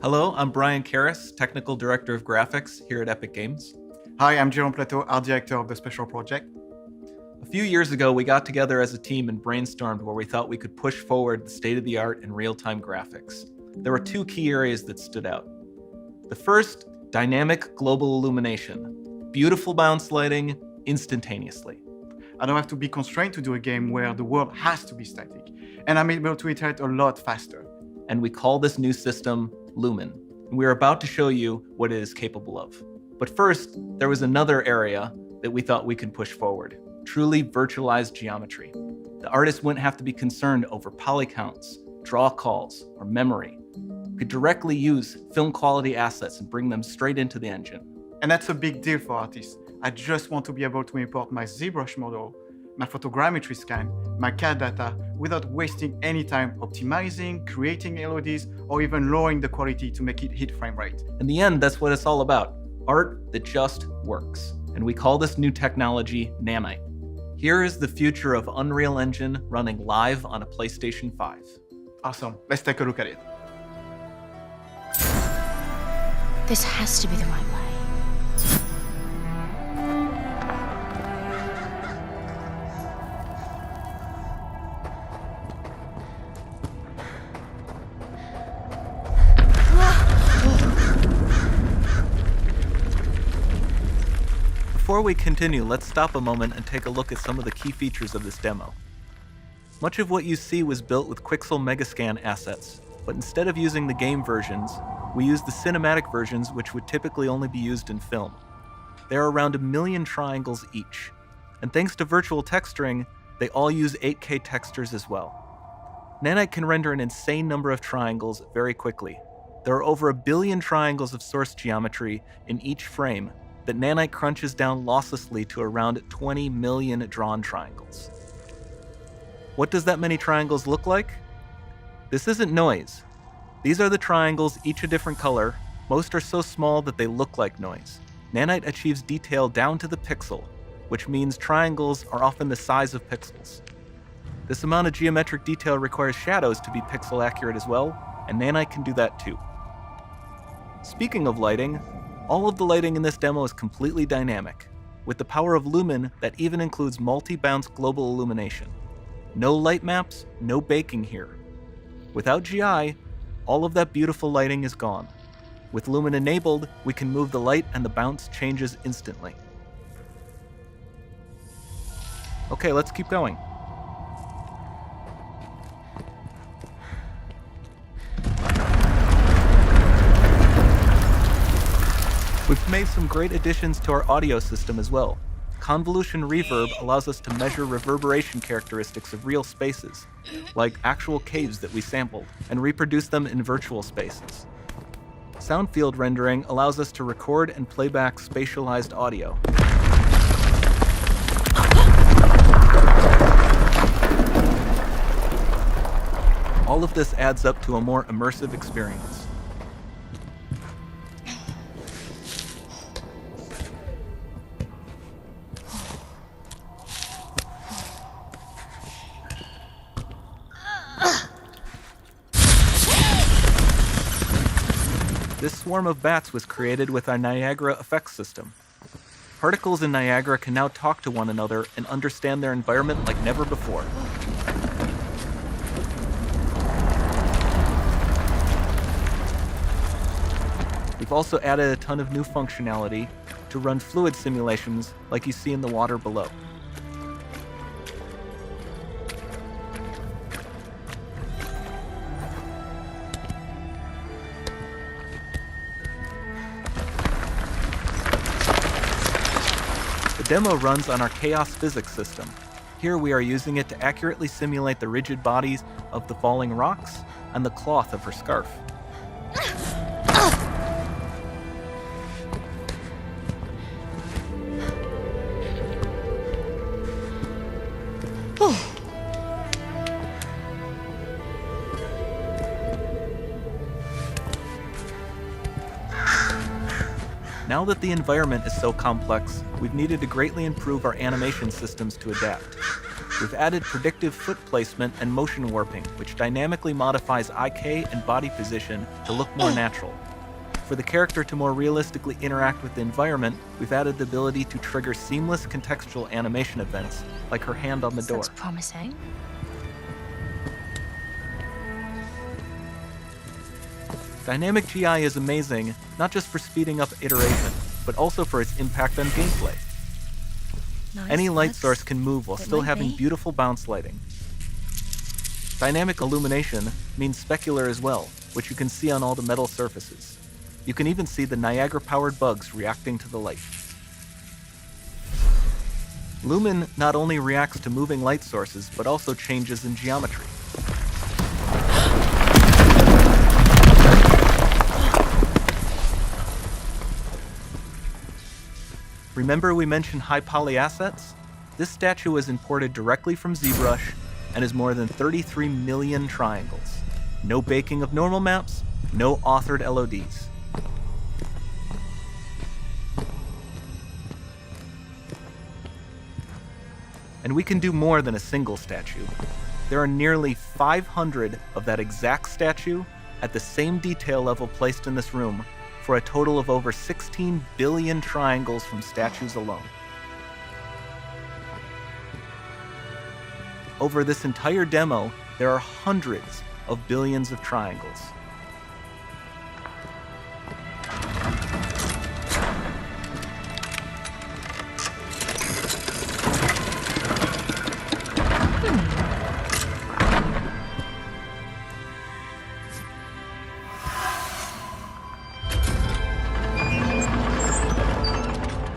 Hello, I'm Brian Karras, Technical Director of Graphics here at Epic Games. Hi, I'm Jerome Plateau, Art Director of the Special Project. A few years ago, we got together as a team and brainstormed where we thought we could push forward the state-of-the-art in real-time graphics. There were two key areas that stood out. The first, dynamic global illumination. Beautiful bounce lighting, instantaneously. I don't have to be constrained to do a game where the world has to be static, and I'm able to iterate a lot faster. And we call this new system Lumen. And we're about to show you what it is capable of. But first, there was another area that we thought we could push forward. Truly virtualized geometry. The artist wouldn't have to be concerned over poly counts, draw calls, or memory. We could directly use film quality assets and bring them straight into the engine. And that's a big deal for artists. I just want to be able to import my ZBrush model, my photogrammetry scan, my CAD data without wasting any time optimizing, creating LODs, or even lowering the quality to make it hit frame rate. In the end, that's what it's all about. Art that just works. And we call this new technology Nanite. Here is the future of Unreal Engine running live on a PlayStation 5. Awesome, let's take a look at it. This has to be the right way. Before we continue, let's stop a moment and take a look at some of the key features of this demo. Much of what you see was built with Quixel Megascan assets, but instead of using the game versions, we used the cinematic versions, which would typically only be used in film. There are around 1 million triangles each, and thanks to virtual texturing, they all use 8K textures as well. Nanite can render an insane number of triangles very quickly. There are over 1 billion triangles of source geometry in each frame that Nanite crunches down losslessly to around 20 million drawn triangles. What does that many triangles look like? This isn't noise. These are the triangles, each a different color. Most are so small that they look like noise. Nanite achieves detail down to the pixel, which means triangles are often the size of pixels. This amount of geometric detail requires shadows to be pixel accurate as well, and Nanite can do that too. Speaking of lighting, all of the lighting in this demo is completely dynamic, with the power of Lumen that even includes multi-bounce global illumination. No light maps, no baking here. Without GI, all of that beautiful lighting is gone. With Lumen enabled, we can move the light and the bounce changes instantly. Okay, let's keep going. We've made some great additions to our audio system as well. Convolution reverb allows us to measure reverberation characteristics of real spaces, like actual caves that we sampled, and reproduce them in virtual spaces. Sound field rendering allows us to record and playback spatialized audio. All of this adds up to a more immersive experience. This swarm of bats was created with our Niagara effects system. Particles in Niagara can now talk to one another and understand their environment like never before. We've also added a ton of new functionality to run fluid simulations like you see in the water below. The demo runs on our chaos physics system. Here we are using it to accurately simulate the rigid bodies of the falling rocks and the cloth of her scarf. Now that the environment is so complex, we've needed to greatly improve our animation systems to adapt. We've added predictive foot placement and motion warping, which dynamically modifies IK and body position to look more natural. For the character to more realistically interact with the environment, we've added the ability to trigger seamless contextual animation events, like her hand on the door. Looks promising. Dynamic GI is amazing, not just for speeding up iteration, but also for its impact on gameplay. Nice. Any light That's- source can move while it still might having be. beautiful bounce lighting. Dynamic illumination means specular as well, which you can see on all the metal surfaces. You can even see the Niagara-powered bugs reacting to the light. Lumen not only reacts to moving light sources, but also changes in geometry. Remember we mentioned high poly assets? This statue was imported directly from ZBrush and is more than 33 million triangles. No baking of normal maps, no authored LODs. And we can do more than a single statue. There are nearly 500 of that exact statue at the same detail level placed in this room, for a total of over 16 billion triangles from statues alone. Over this entire demo, there are hundreds of billions of triangles.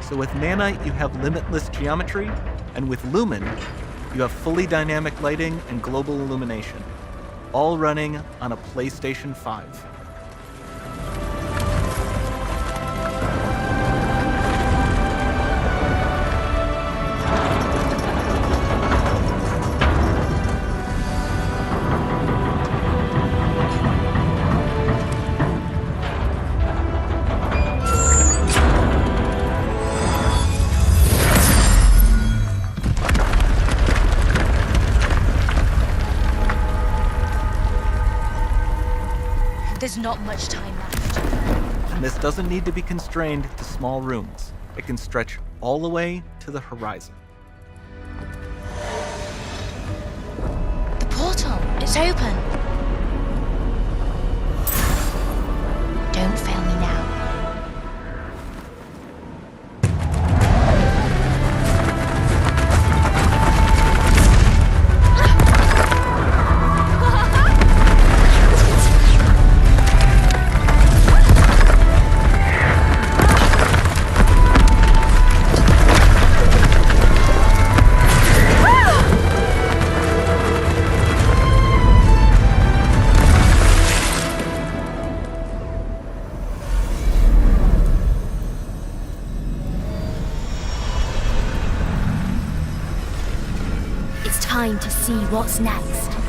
So with Nanite, you have limitless geometry, and with Lumen, you have fully dynamic lighting and global illumination, all running on a PlayStation 5. There's not much time left. And this doesn't need to be constrained to small rooms. It can stretch all the way to the horizon. The portal, it's open. Don't fail me now. It's time to see what's next.